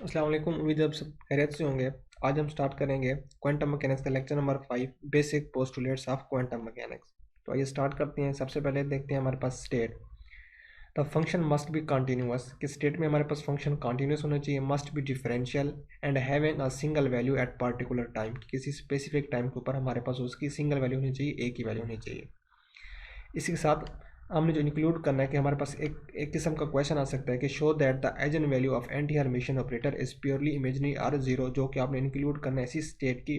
अस्सलाम वालेकुम। उम्मीद है आप सब खैरियत से होंगे। आज हम स्टार्ट करेंगे क्वांटम मैकेनिक्स का lecture number 5, basic postulates of quantum mechanics. तो आइए स्टार्ट करते हैं। सबसे पहले देखते हैं हमारे पास state. The function must be continuous, कि स्टेट में हमारे पास फंक्शन कंटिन्यूअस होना चाहिए। Must be differential and having a single value at particular time, किसी स्पेसिफिक टाइम के ऊपर हमारे पास उसकी सिंगल वैल्यू होनी चाहिए, एक ही वैल्यू होनी चाहिए। इसी के साथ हमने जो इंक्लूड करना है कि हमारे पास एक किस्म का क्वेश्चन आ सकता है कि show that the eigen value of anti hermitian operator is purely imaginary or zero, जो कि आपने इंक्लूड करना है इसी स्टेट की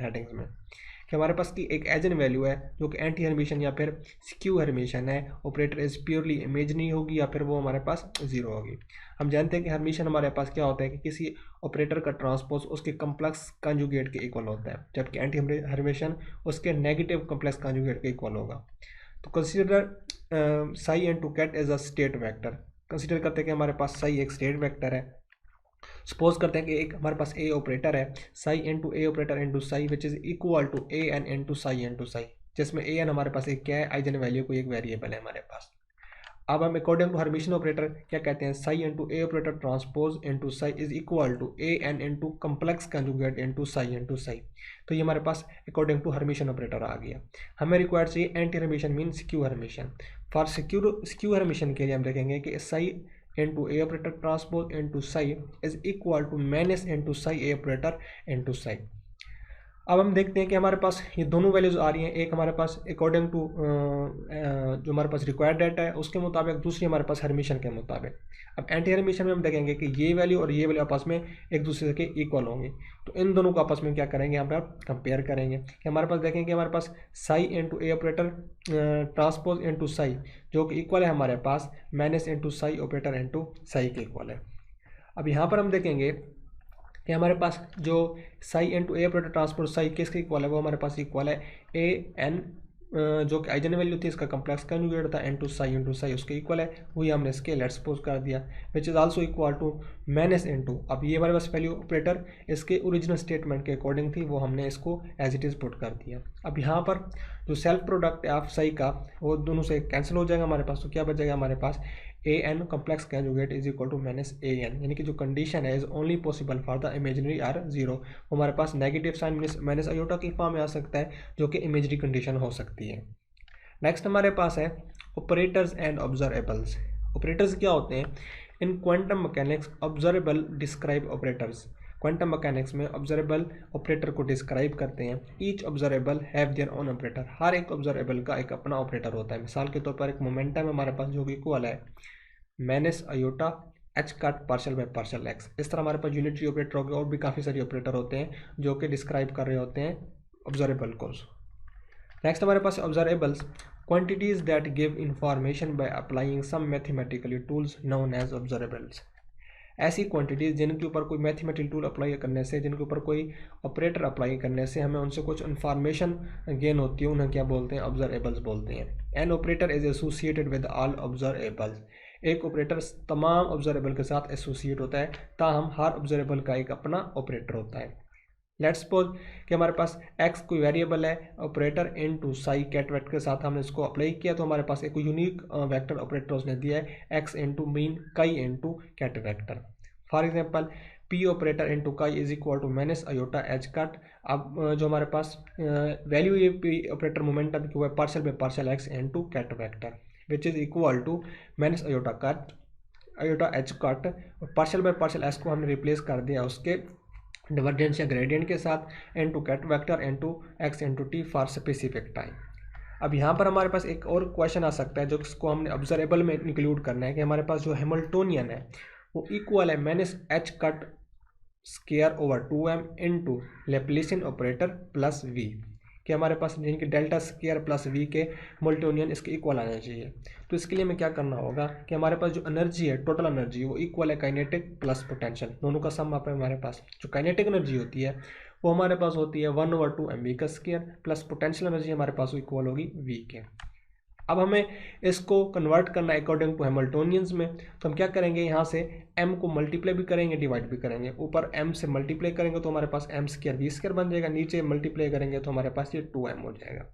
हेडिंग्स में, कि हमारे पास की एक एजन वैल्यू है जो कि एंटी हर्मिशन या फिर स्क्यू हर्मिशन है ऑपरेटर इज प्योरली इमेजिनरी होगी या फिर वो हमारे पास जीरो होगी। हम जानते हैं कि हर्मिशन हमारे पास क्या होता है कि किसी ऑपरेटर का ट्रांसपोज उसके कम्प्लेक्स कंजुगेट के इक्वल होता है, जबकि एंटी हर्मिशन उसके नेगेटिव कम्प्लेक्स कंजुगेट के इक्वल होगा। तो consider psi and to ket as a state vector. Consider करते हैं कि हमारे पास साई एक स्टेट वेक्टर है। सपोज करते हैं कि एक हमारे पास ए ऑपरेटर है, psi n to a operator in to psi which is equal to A n to psi n to psi, जिसमें ए एन हमारे पास एक क्या है, आइजन वैल्यू को एक वेरिएबल है हमारे पास। अब हम अकॉर्डिंग टू हर्मिशन ऑपरेटर क्या कहते हैं, psi into A operator transpose into psi is equal to A an into complex conjugate into psi into psi. तो ये हमारे पास अकॉर्डिंग टू हर्मिशन ऑपरेटर आ गया। हमें रिक्वायर्ड चाहिए anti Hermitian mean skew Hermitian. For skew Hermitian के लिए हम देखेंगे कि psi into A operator transpose into psi is equal to minus into psi A operator into psi. अब हम देखते हैं कि हमारे पास ये दोनों वैल्यूज आ रही हैं, एक हमारे पास अकॉर्डिंग टू जो हमारे पास रिक्वायर्ड डाटा है उसके मुताबिक, दूसरी हमारे पास हर्मिशन के मुताबिक। अब एंटी हर्मिशन में हम देखेंगे कि ये वैल्यू और ये वैल्यू आपस में एक दूसरे के इक्वल होंगे, तो इन दोनों को आपस में क्या करेंगे, यहाँ पर कंपेयर करेंगे कि हमारे पास देखेंगे हमारे पास psi into A operator transpose into psi जो कि इक्वल है हमारे पास minus into psi operator into psi के इक्वल है। अब यहाँ पर हम देखेंगे कि हमारे पास जो Sai into A operator transport Sai किसके इक्वल है, वो हमारे पास इक्वल है ए एन, जो कि आइजन वैल्यू थी इसका कम्प्लेक्स कंजुगेट था एन टू साई उसके इक्वल है, वही हमने इसके लेट्स सपोज कर दिया which is also equal to minus into. अब ये हमारे पास वैल्यू ऑपरेटर इसके ओरिजिनल स्टेटमेंट के अकॉर्डिंग थी, वो हमने इसको एज इट इज़ पुट कर दिया। अब यहाँ पर जो सेल्फ प्रोडक्ट है ऑफ साई का वो दोनों से कैंसिल हो जाएगा हमारे पास, तो क्या बचेगा हमारे पास A N complex conjugate is equal to minus A N, यानी कि जो कंडीशन है is only possible for the imaginary or zero. हमारे पास नेगेटिव साइन माइनस आयोटा की फॉर्म में आ सकता है जो कि इमेजरी कंडीशन हो सकती है। नेक्स्ट हमारे पास है ऑपरेटर्स एंड ऑब्जर्वेबल्स। ऑपरेटर्स क्या होते हैं in quantum mechanics? Observable describe operators. Quantum mechanics में ऑब्जर्वेबल ऑपरेटर को डिस्क्राइब करते हैं। Each observable have their own operator, हर एक ऑब्जर्वेबल का एक अपना ऑपरेटर होता है। मिसाल के तौर पर एक मोमेंटम हमारे पास जो कि इक्वल है माइनस आयोटा एच काट पार्शल बाय पार्शल एक्स। इस तरह हमारे पास यूनिटरी ऑपरेटर हो गए और भी काफ़ी सारे ऑपरेटर होते हैं जो कि डिस्क्राइब कर रहे होते हैं ऑब्जर्वेबल को। नेक्स्ट हमारे पास observables, quantities that give information by applying some mathematically tools known as observables. ऐसी क्वांटिटीज जिनके ऊपर कोई मैथमेटिकल टूल अप्लाई करने से, जिनके ऊपर कोई ऑपरेटर अप्लाई करने से हमें उनसे कुछ इन्फॉर्मेशन गेन होती है, उन्हें क्या बोलते हैं, ऑब्जर्वेबल्स बोलते हैं। An operator is associated with all observables, एक ऑपरेटर तमाम ऑब्जर्वेबल के साथ एसोसिएट होता है, ताहम हर ऑब्जर्वेबल का एक अपना ऑपरेटर होता है। लेट्स सपोज कि हमारे पास x कोई वेरिएबल है, operator in to psi ket vector के साथ हमने इसको अप्लाई किया, तो हमारे पास एक यूनिक वेक्टर ऑपरेटर उसने दिया है x into mean chi into ket vector. For example p operator into chi is equal to minus iota H cut. अब जो हमारे पास वैल्यू ये p ऑपरेटर मोमेंटम की हुआ है partial by partial x into ket vector which is equal to minus iota cut iota H cut, partial by partial s को हमने रिप्लेस कर दिया उसके डिवर्जेंस या ग्रेडियंट के साथ into ket vector into X into T for specific time. अब यहाँ पर हमारे पास एक और क्वेश्चन आ सकता है जो इसको हमने ऑब्जर्वेबल में इंक्लूड करना है कि हमारे पास जो हैमिल्टोनियन है वो इक्वल है minus H cut square over 2m into Laplacian operator plus V, कि हमारे पास जिनके डेल्टा स्केयर प्लस वी के मोल्टोनियन इसके इक्वल आना चाहिए। तो इसके लिए हमें क्या करना होगा कि हमारे पास जो एनर्जी है, टोटल एनर्जी, वो इक्वल है काइनेटिक प्लस पोटेंशियल, दोनों का सम आप हमारे पास जो काइनेटिक एनर्जी होती है वो हमारे पास होती है 1/2 mv का स्केयर प्लस पोटेंशियल एनर्जी हमारे पास इक्वल होगी वी के। अब हमें इसको कन्वर्ट करना है अकॉर्डिंग टू हैमिल्टोनियंस में, तो हम क्या करेंगे, यहाँ से m को मल्टीप्लाई भी करेंगे डिवाइड भी करेंगे। ऊपर m से मल्टीप्लाई करेंगे तो हमारे पास m स्क्वायर v स्क्वायर बन जाएगा, नीचे मल्टीप्लाई करेंगे तो हमारे पास ये 2m हो जाएगा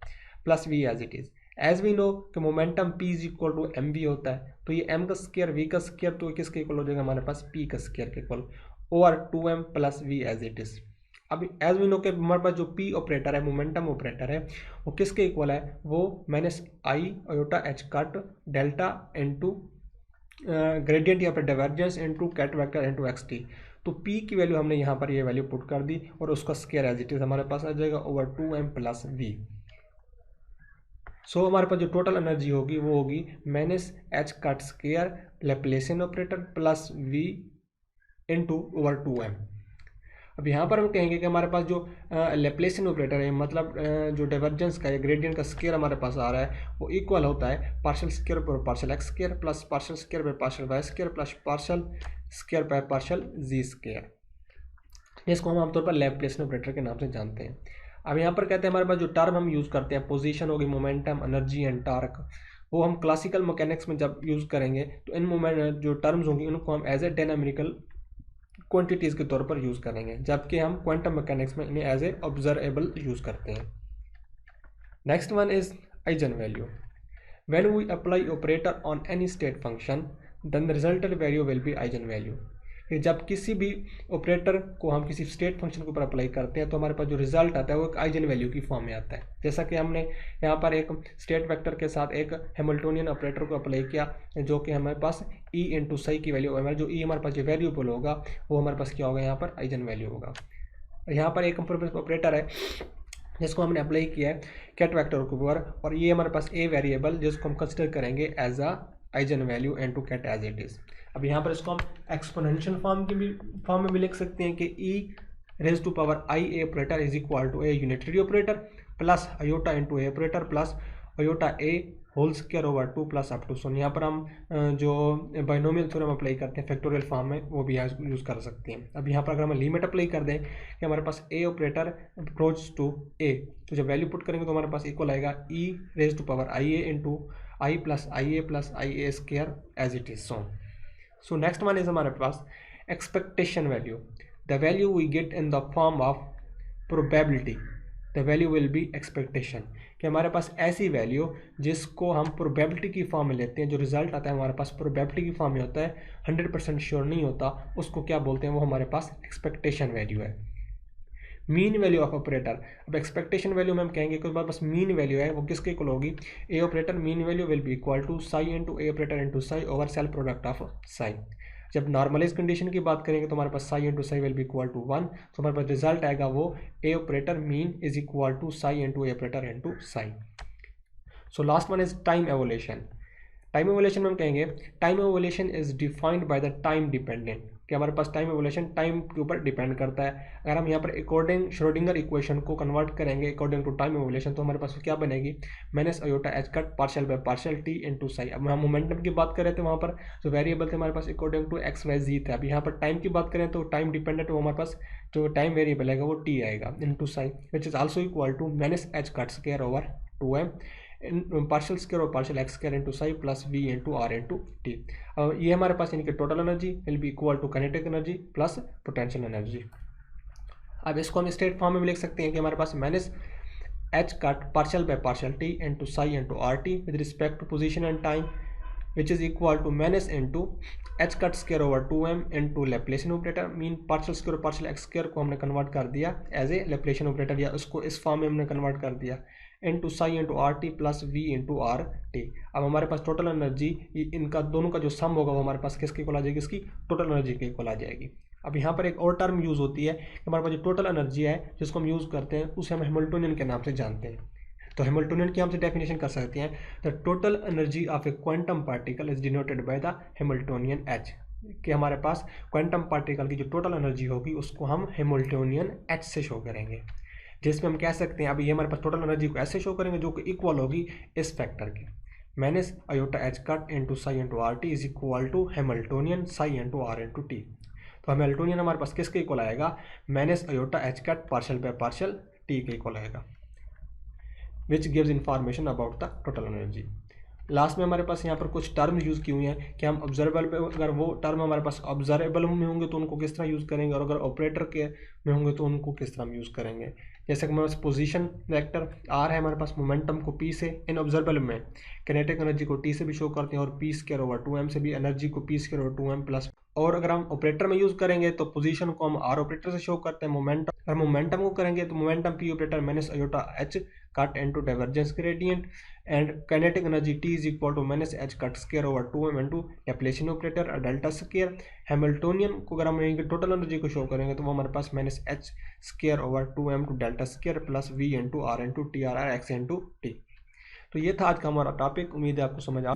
plus v as it is. As we know कि momentum p is equal to mv होता है, तो ये m का स्क्वायर v का स्क्वायर तो किसके इक्वल हो जाएगा हमारे पास p का स्क्वायर के equal. Over 2m plus v as it is. अब एज वी नो के हमारे पास जो p ऑपरेटर है, मोमेंटम ऑपरेटर है, वो किसके इक्वल है, वो minus I iota H cut delta into gradient या फिर divergence into ket vector into X T. तो p की वैल्यू हमने यहाँ पर ये वैल्यू पुट कर दी और उसका स्क्वायर एज इट इज हमारे पास आ जाएगा ओवर 2m प्लस v। सो हमारे पास जो टोटल एनर्जी होगी वो होगी minus H cut square Laplacian operator plus v into over 2m। अब यहाँ पर हम कहेंगे कि हमारे पास जो लैप्लेसियन ऑपरेटर है, मतलब जो डाइवर्जेंस का या ग्रेडियंट का स्क्वायर हमारे पास आ रहा है, वो इक्वल होता है पार्शियल स्क्वायर पर partial X square plus partial square पर partial Y square plus partial square पर पार्शियल जी स्क्वायर, जिसको हम आमतौर पर लैप्लेसियन ऑपरेटर के नाम से जानते हैं। अब यहाँ पर कहते हैं हमारे पास जो टर्म हम यूज़ करते हैं, पोजीशन होगी, मोमेंटम, एनर्जी एंड टार्क, वो हम क्लासिकल मैकेनिक्स में जब यूज़ करेंगे तो इन मोमेंट जो टर्म्स होंगी उनको हम एज ए डायनामिकल क्वांटिटीज़ के तौर पर यूज़ करेंगे, जबकि हम क्वांटम मैकेनिक्स में इन्हें एज ए ऑब्जर्वेबल यूज़ करते हैं। Next one is eigen value. When we apply operator on any state function then the resulted value will be eigen value. जब किसी भी ऑपरेटर को हम किसी स्टेट फंक्शन के ऊपर अप्लाई करते हैं तो हमारे पास जो रिजल्ट आता है वो एक आइजन वैल्यू की फॉर्म में आता है। जैसा कि हमने यहाँ पर एक स्टेट वेक्टर के साथ एक हैमिल्टोनियन ऑपरेटर को अप्लाई किया, जो कि हमारे पास ई इंटू साई की वैल्यू, हमारे जो ई हमारे पास जो वेरिएबल होगा वो हमारे पास क्या होगा, यहाँ पर आइजन वैल्यू होगा। यहाँ पर एक ऑपरेटर है जिसको हमने अप्लाई किया है कैट वेक्टर के ऊपर, और ये हमारे पास ए वेरिएबल जिसको हम कंसिडर करेंगे as a eigen value and to ket as it is. अब यहाँ पर इसको हम एक्सपोनेंशियल फॉर्म में भी लिख सकते हैं कि e raise to power I A operator is equal to A unitary operator plus iota into A operator plus iota A whole square over 2 plus up to so on. यहाँ पर हम जो बाइनोमियल थ्योरम अप्लाई करते हैं factorial form में, वो भी use कर सकते हैं। अब यहाँ पर अगर हम लिमिट अप्लाई कर दें कि हमारे पास ए ऑपरेटर अप्रोच टू ए, तो जब वैल्यू पुट करेंगे तो हमारे पास इक्वल आएगा e raise to power I A into I plus I A square as it is shown. So next one is हमारे पास expectation value, the value we get in the form of probability, the value will be expectation। कि हमारे पास ऐसी value जिसको हम probability की form में लेते हैं, जो रिजल्ट आता है हमारे पास प्रोबेबिलिटी की फॉर्म में होता है, 100% श्योर नहीं होता, उसको क्या बोलते हैं, वो हमारे पास एक्सपेक्टेशन वैल्यू है। मीन वैल्यू ऑफ ऑपरेटर, अब एक्सपेक्टेशन वैल्यू में हम कहेंगे कि हमारे पास मीन वैल्यू है वो किसके इक्वल होगी, A operator mean value will be equal to psi into A operator into psi over self product of psi. जब नॉर्मलाइज कंडीशन की बात करेंगे तो हमारे पास psi into psi will be equal to 1, तो हमारे पास रिजल्ट आएगा वो A operator mean is equal to psi into A operator into psi. So last one is time evolution. Time evolution में हम कहेंगे time evolution is defined by the time dependent, कि हमारे पास टाइम एवोल्यूशन टाइम के ऊपर depend करता है। अगर हम यहाँ पर अकॉर्डिंग श्रोडिंगर इक्वेशन को कन्वर्ट करेंगे अकॉर्डिंग टू टाइम एवोल्यूशन, तो हमारे पास क्या बनेगी, minus iota H cut partial by partial T into psi. अब हम मोमेंटम की बात करें तो वहाँ पर जो वेरिएबल थे हमारे पास अकॉर्डिंग टू एक्स वाई जी थे। अब यहाँ पर टाइम की बात करें तो टाइम डिपेंडेंट, वो हमारे पास जो टाइम वेरिएबल है वो टी आएगा into psi, which is also equal to minus H cut square over 2m partial square और partial X square into psi plus V into R into T. ये हमारे पास यानी कि total energy will be equal to kinetic energy plus potential energy. अब इसको हम state form में भी लिख सकते हैं कि हमारे पास minus H cut partial by partial T into psi into R T with respect to position and time, which is equal to minus into H cut square over 2m into Laplacian operator mean partial square और partial X square को हमने convert कर दिया as a लैप्लेसियन operator, या उसको इस form में हमने कन्वर्ट कर दिया into psi into R T plus V into R T. अब हमारे पास टोटल एनर्जी इनका दोनों का जो सम होगा वो हमारे पास किसके इक्वल आ जाएगी, इसकी टोटल एनर्जी के इक्वल आ जाएगी। अब यहाँ पर एक और टर्म यूज़ होती है कि हमारे पास जो टोटल एनर्जी है जिसको हम यूज़ करते हैं उसे हम हैमिल्टोनियन के नाम से जानते हैं। तो हैमिल्टोनियन की हम से डेफिनेशन कर सकते हैं, the total energy of A quantum particle is denoted by the Hamiltonian H, कि हमारे पास क्वांटम पार्टिकल की जो टोटल एनर्जी होगी उसको हम हैमिल्टोनियन एच से शो करेंगे, जिसमें हम कह सकते हैं अभी ये हमारे पास टोटल एनर्जी को ऐसे शो करेंगे जो कि इक्वल होगी इस फैक्टर के, minus iota H cut into psi into R T is equal to Hamiltonian psi into R into T. तो हैमिल्टोनियन हमारे पास किसके इक्वल आएगा, minus iota H cut partial by partial T के इक्वल आएगा, which gives information about the total energy. Last में हमारे पास यहाँ पर कुछ टर्म यूज़ की हुई हैं कि हम ऑब्जर्वेबल पे, अगर वो टर्म हमारे पास ऑब्जर्वेबल में होंगे तो उनको किस तरह यूज़ करेंगे, और अगर ऑपरेटर के में होंगे तो उनको किस तरह हम यूज़ करेंगे। जैसे कि हमारे पास पोजीशन वेक्टर आर है, हमारे पास मोमेंटम को पी से, इन ऑब्जर्वेबल में काइनेटिक एनर्जी को टी से भी शो करते हैं, और पी स्क्वायर ओवर 2m से भी एनर्जी को P square over 2m plus और अगर हम ऑपरेटर में यूज़ करेंगे तो पोजीशन को हम आर ऑपरेटर से शो करते हैं। मोमेंटम, अगर मोमेंटम को करेंगे तो momentum P operator minus iota H cut into divergence gradient, and kinetic energy T is equal to minus H cut square over 2m into Laplacian operator और delta square. Hamiltonian को अगर हम total energy को show करेंगे तो वो हमारे पास minus H square over 2m to delta square plus v into R into T R R X into T. तो ये था आज का हमारा टॉपिक, उम्मीद है आपको समझ आ